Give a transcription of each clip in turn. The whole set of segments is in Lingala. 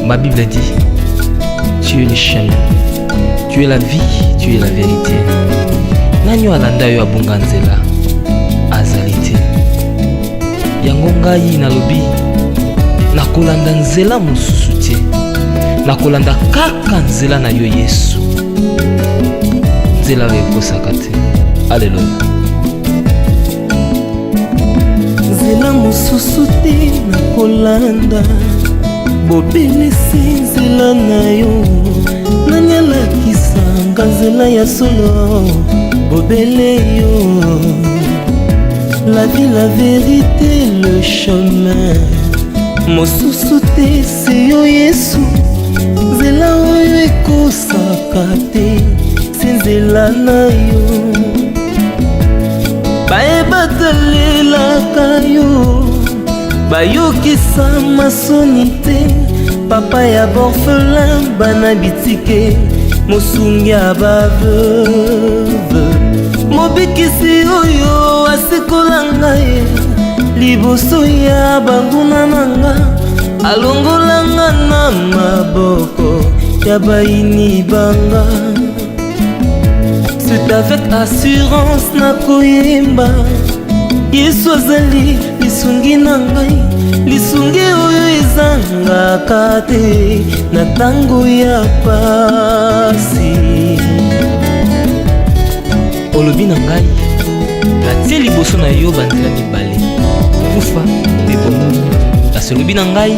Ma Bible dit, tu es le chemin, tu es la vie, tu es la vérité. Nanyo alanda yo abunga nzela azali te. Yango ngai nalobi nakolanda nzela mosusu te. Nakolanda kaka nzela na yo Yesu. Nzela oyo ekosaka te. Alleluya. Nzela mosusu te nakolanda, bobelisi nzela na yo. Nani alakisanga nzela ya solo, bobele yo. La vie, la vérité, le chemin, mosusu te se yo Yesu. Nzela oyo ekosaka te, se nzela na yo. Bayebatalelaka yo, bayokisa masoni te. Papa ya borphelin bana bitike, mosungi ya baveuve. Mobikisi oyo asikola ngai liboso ya banguna nanga, alongolanga na maboko ya baini banga. C'est avec assurance nakoyemba, Yesu azali lisungi na ngai, lisungi oyo ezangaka te na tango ya pasi. Olobi na ngai natie liboso na yo banzela mibale, kufa mpe bomoi. Kasi olobi na ngai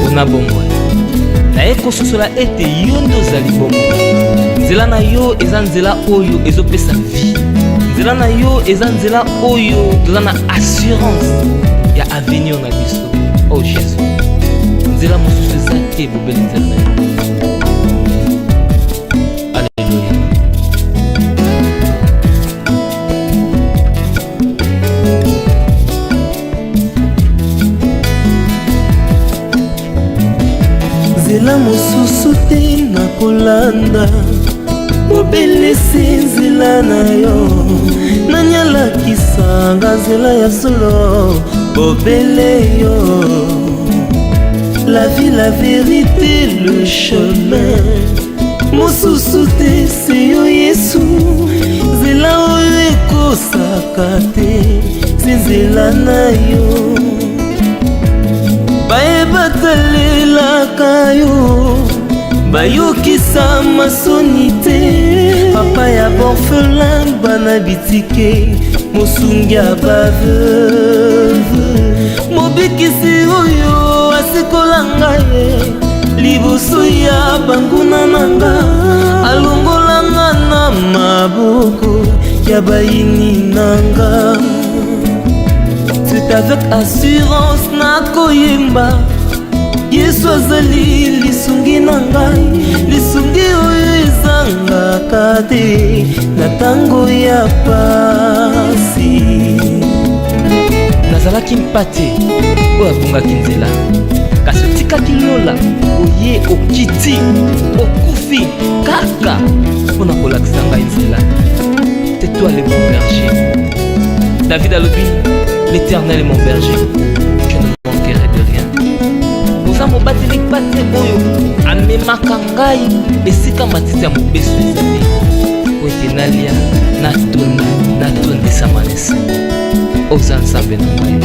mpona bomoi, naye kososola ete yo nde ozali bomoi. Nzela na yo eza nzela oyo ezopesa vie. Nzela na yo eza nzela oyo toza na assurance ya avenir na biso. Oh Jésus, nzela mosusu eza te, bobeli nzela na yo. Alleluya. Nzela mosusu te nakolanda, bobelisi nzela na yo. Nani alakisanga nzela ya solo, bobele yo. La vie, la vérité, le chemin, mosusu te se yo Yesu. Nzela oyo ekosaka te, se nzela na yo. Bayebatalelaka yo, bayokisa masoni te. Papa ya borphelin bana bitike, mosungi ya baveuve. Mobikisi oyo asikola ngai liboso ya banguna nanga, alongolanga na maboko ya baini nanga. C'est avec assurance nakoyemba, Yesu azali lisungi na ngai, lisungi oyo ezangaka te na tango ya pasi. Nazalaki mpate oyo abungaki nzela, kasi otikaki lola oye okiti okufi kaka mpona kolakisa ngai nzela. C'est toi le bon berger. David alobi, l'Éternel est mon berger, je ne manquerai de rien. Oza mobateli pate oyo amemaka ngai esika matiti ya mobeso ezali po ete nalia natondisa manesa. Oza nzambe na ngai.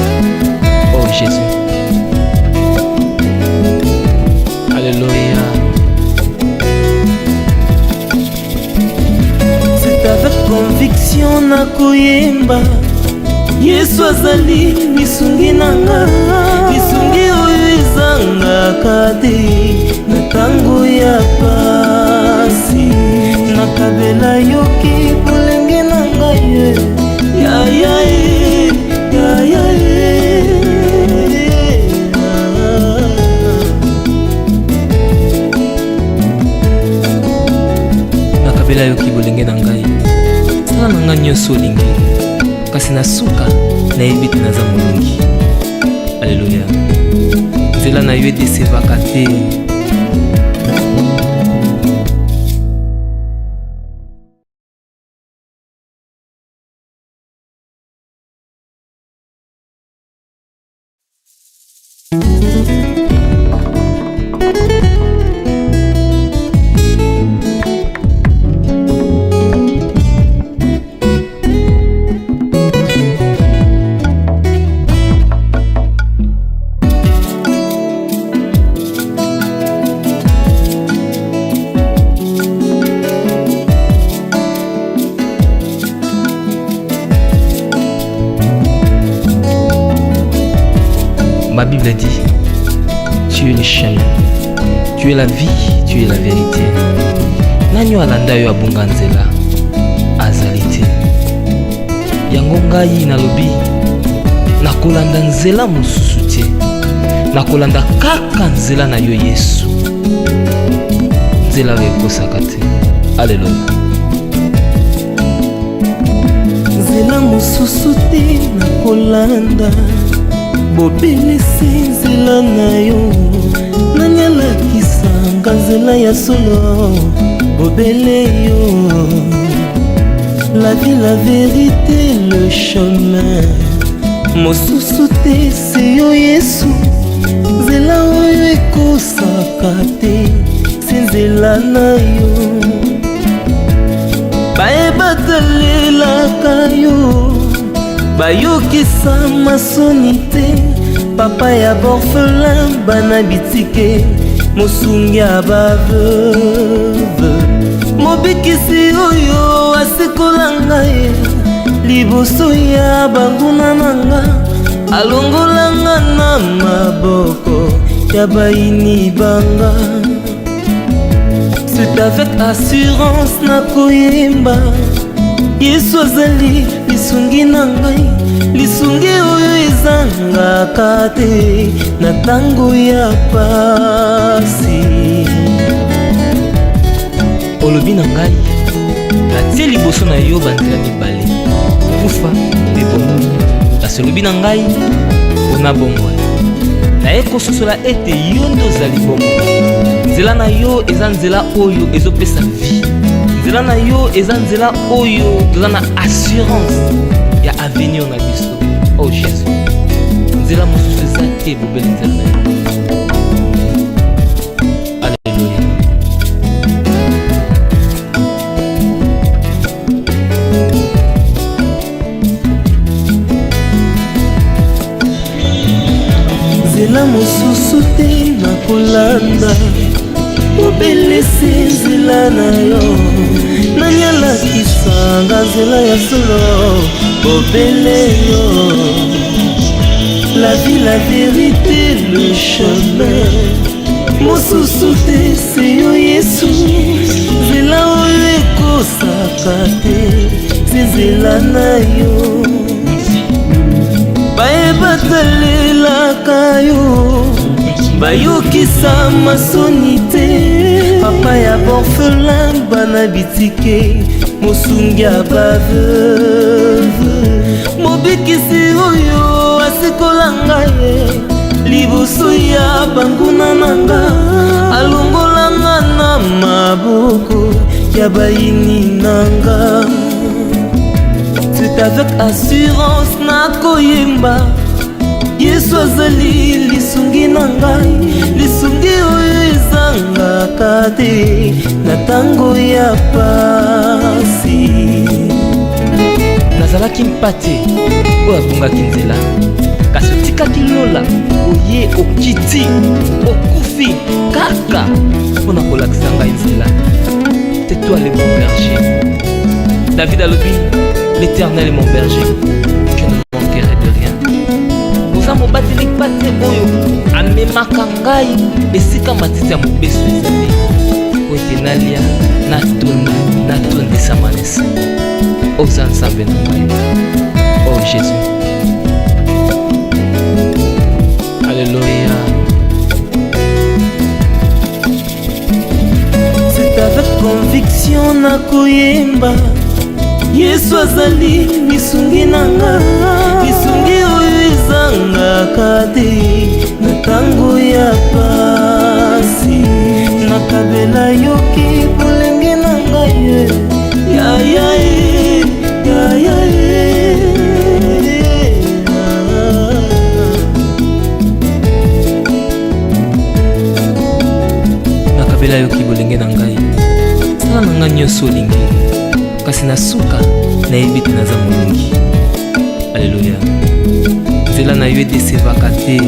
Oh Jésus, alléluia. C'est avec conviction nakoyemba Yesu azali lisungi nanga, lisungi oyo ezangaka te na tango ya pasi. Nakabela yoki bolenge nanga ye, ya ya ye, ya ya ye. Nakabela yoki bolenge na ngai, sala na ngai nyonso olingi, kasi na suka nayebi te naza molongi. Alléluia. Nzela na yo edesevaka te. Ma Bible dit, tu es le chemin, tu es la vie, tu es la vérité. Nani alanda yo abunga nzela azali te. Yango ngai nalobi nakolanda nzela mosusu te, nakolanda kaka nzela na yo Yesu, nzela oyo ekosaka te. Alléluia. Nzela mosusu te nakolanda, bobelisi nzela na yo, nanyalakisanga nzela ya solo, bobele yo. La vie, la vérité, le chemin, mosusu te se yo Yesu, nzela oyo ekosaka te, se nzela na yo. Bayebatalelaka yo, bayokisa masoni te, papa ya borphelin bana bitike, mosungi ya baveuve, mobikisi oyo asikola ngai liboso ya banguna nanga, alongolanga na maboko ya baini banga. C'est avec assurance nakoyemba Yesu azali lisungi na ngai, lisungi oyo ezangaka te na tango ya pasi. Olobi na ngai, natie liboso na yo banzela mibale, kufa mpe bomoi. Kasi olobi na ngai mpona bomoi, naye kososola ete yo nde ozali bomoi. Nzela na yo eza nzela oyo ezopesa vie, nzela na yo eza nzela oyo toza na assurance ya avenir na biso. Oh Jésus, nzela mosusu eza te, bobeli nzela na yo. Alléluia. Nzela mosusu te nakolanda, obelisi nzela na yo, nanyalakisanga nzela ya solo, obele yo. La vie, la vérité, le chemin, mosusu te se yo Yesu, nzela oyo ekosaka te, se nzela na yo. Bayebatalelaka yo, bayokisa masoni te, papa ya borphelin bana bitike, mosungi ya baveuve, mobikisi oyo asikola ngai liboso ya banguna nanga, alongolanga na maboko ya bayini nanga. C'est avec assurance nakoyemba Yesu azali lisungi na ngai, lisungi oyo ezangaka te na tango ya pasi. Nazalaki mpate oyo abungaki nzela, kasi otikaki lola oye okiti okufi kaka mpona kolakisa ngai nzela. C'est toi le bon berger. David alobi, l'Éternel est mon berger, je ne manquerai de rien. Oza mobateli pate oyo amemaka ngai esika matiti ya mobeso ezali, po ete nalia natonda natondisa manesa. Oza nzambe na ngai, oh Jésus. Alléluia. C'est avec conviction nakoyemba Yesu azali lisungi nanga, lisungi oyo ezangaka te na tango ya pasi. Nakabela yoki bolenge na ngai, ya ya ya ya nakabela yoki bolenge na ngai, sala na ngai nyonso olingi, kasi na suka nayebi te naza molongi. Alléluia. Nzela na yo edesevaka te.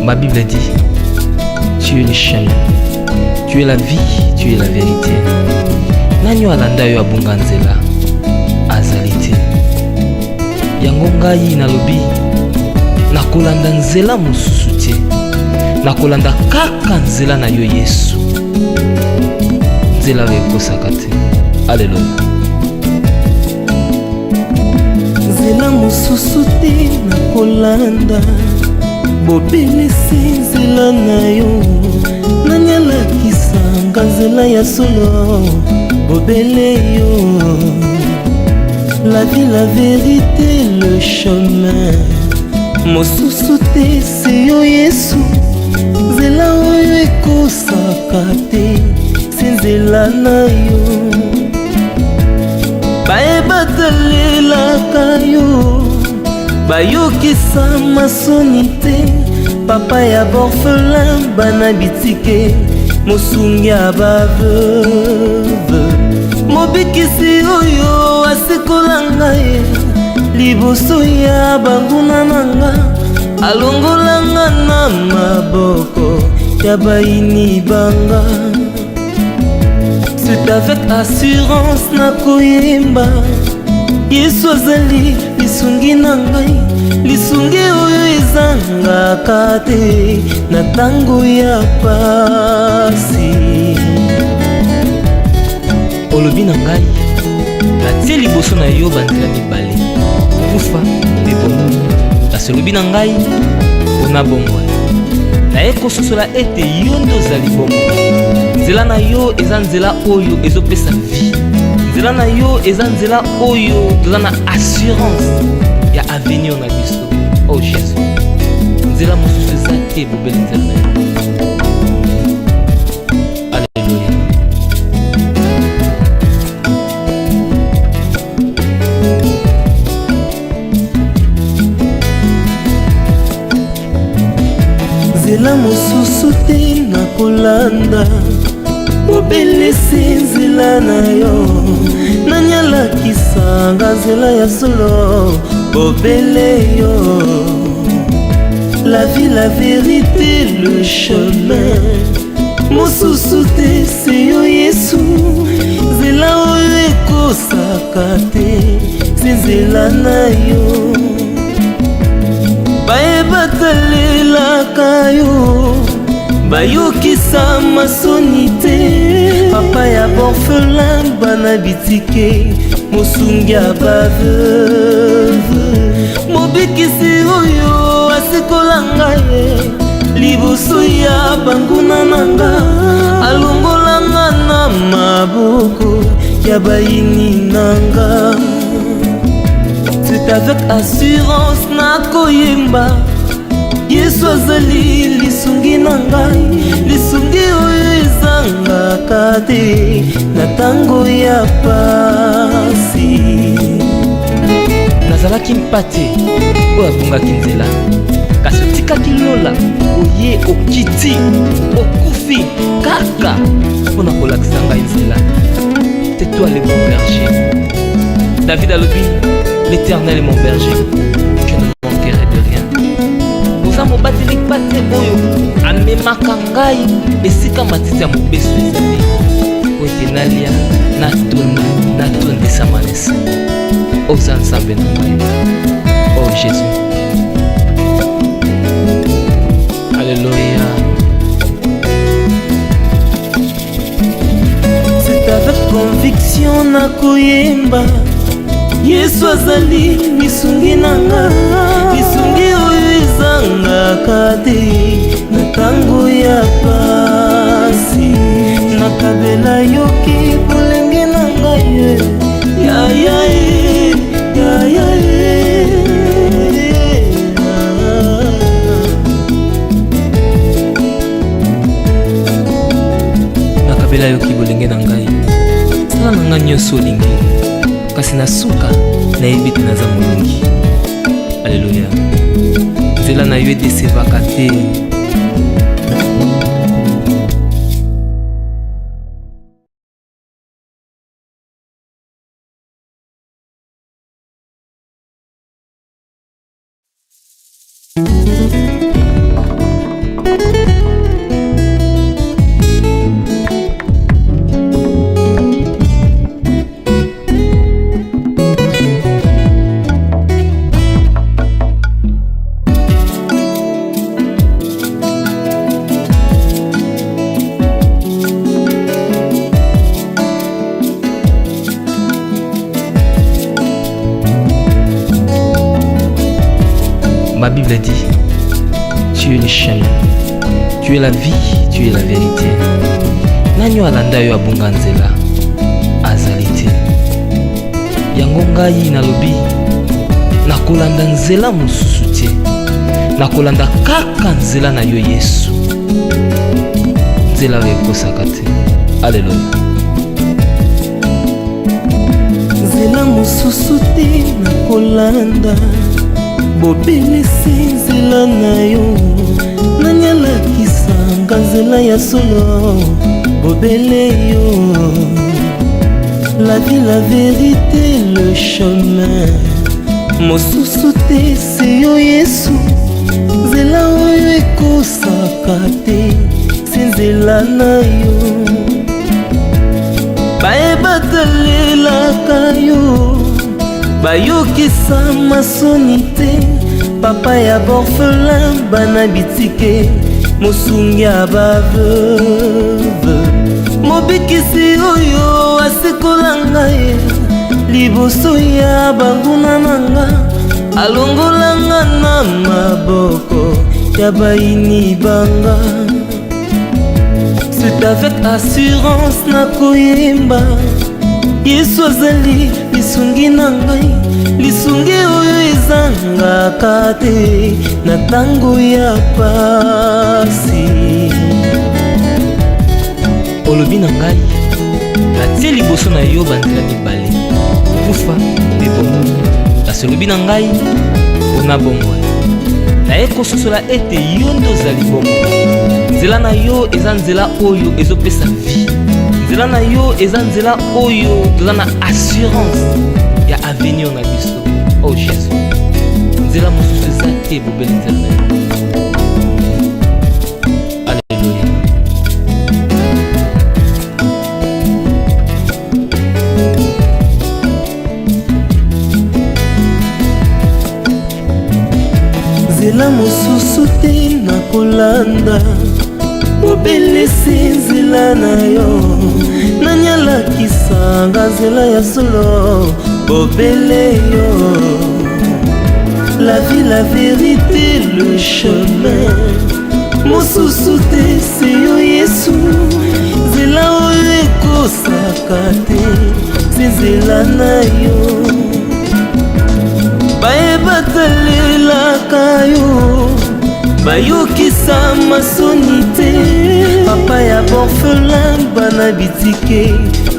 Ma Bible dit, tu es le chemin, tu es la vie, tu es la vérité. Nani alanda yo abunga nzela azali te. Yango ngai nalobi nakolanda nzela mosusu te, nakolanda kaka nzela na yo Yesu, nzela oyo ekosaka te. Alléluia. nzela mosusu te nakolanda, bobelisi nzela na yo, nani alakisanga nzela ya solo, bobele yo. La vie, la vérité, le chemin, mosusu te se yo Yesu, nzela oyo ekosaka te, se nzela na yo. Bayebatalelaka yo, bayokisa masoni te, papa ya borphelin bana bitike, mosungi ya baveuve, mobikisi oyo asikola ngai liboso ya banguna nanga, alongolanga na maboko ya bayini banga. C'est avec assurance nakoyemba Yesu azali lisungi na ngai, lisungi oyo ezangaka te na tango ya pasi. Olobi na ngai, natie liboso na yo banzela mibale, kufa mpe bomoi. Kasi olobi na ngai mpona bomoi, naye kososola ete yo nde ozali bomoi. Nzela na yo eza nzela oyo ezopesa vie, nzela na yo eza nzela oyo toza na assurance ya avenir na biso. Oh Jésus, nzela mosusu eza te, bobeli nzela na yo. Alléluia. Nzela mosusu te nakolanda, bobelisi nzela na yo, nani alakisanga nzela ya solo, bobele yo. La vie, la vérité, le chemin, mosusu te se yo Yesu. Nzela oyo ekosaka te se nzela na yo. Bayeba talelaka yo, bayokisa masoni te. Papa ya borphelin bana bitike, mosungi ya baveuve. Mobikisi oyo asikola ngai liboso ya banguna nanga, alongolanga na maboko ya bayini nanga. C'est avec assurance nakoyemba Yesu azali lisungi na ngai, lisungi oyo ezangaka te na tango ya pasi. Nazalaki mpate oyo abungaki nzela, kasi otikaki lola oye okiti okufi kaka mpona kolakisa ngai nzela. C'est toi le bon berger. David alobi, l'Éternel est mon berger, je ne manquerai de rien. Oza mobateli pate oyo amemaka ngai esika matiti ya mobesu ezali, po ete nalia natondisa manesa. Oza nzambe na ngai, oh Jésus. Alléluia. C'est avec conviction nakoyemba Yesu azali lisungi nanga, lisungi oyo ezangaka te na tango ya pasi. Nakabela yoki bolenge na ngai, ya ya ya ya nakabela yoki bolenge na ngai, sala na ngai nyonso olingi, kasi na suka nayebi te naza molongi. Alléluia. Nzela na yo edesevaka te. Ma Bible dit, tu es le chemin, tu es la vie, tu es la vérité. Nanyo alanda yo abunga nzela azali te. Yango ngai nalobi nakolanda nzela mosusu te, nakolanda kaka nzela na yo Yesu. Nzela oyo ekosaka te. Alléluia. Nzela mosusu te nakolanda, bobelisi nzela na yo. Nani alakisanga nzela ya solo, bobele yo. La vie, la vérité, le chemin, mosusu te se yo Yesu. Nzela oyo ekosaka te se nzela na yo. Bayeba talelaka yo, bayokisa masoni te. Papa ya borphelin bana bitike, mosungi ya baveuve. Mobikisi oyo asikola ngai liboso ya banguna nanga, alongolanga na maboko ya bayini banga. C'est avec assurance nakoyemba Yesu azali lisungi na ngai, lisungi oyo ezangaka te na tango ya pasi. Olobi na ngai, natie liboso na yo banzela mibale, kufa mpe bomoi. Kasi olobi na ngai, mpona bomoi naye kososola ete yo nde ozali bomoi. Nzela na yo eza nzela oyo ezopesa vie. Nzela na yo eza nzela oyo toza na assurance ya avenir na biso. Oh Jésus, nzela mosusu eza te bobeli nzela na yo. Alléluia. nzela mosusu te nakolanda, obelisi nzela na yo. Nani alakisanga nzela ya solo, obele yo. La vie, la vérité, le chemin, mosusu te se yo Yesu. Nzela oyo ekosaka te, se nzela na yo. Bayebatalelaka yo, bayokisa masoni te. Papa ya borphelin bana bitike,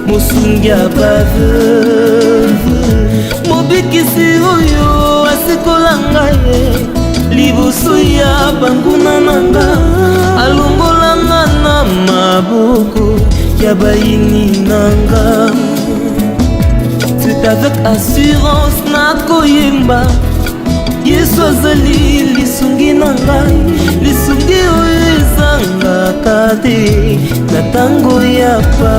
mosungi ya baveuve. Mobikisi oyo asikola ngai liboso ya banguna nanga, alongolanga na maboko ya bayini nanga. C'est avec assurance nakoyemba, Yesu azali lisungi na ngai, lisungi oyo ezangaka te na tango ya pa.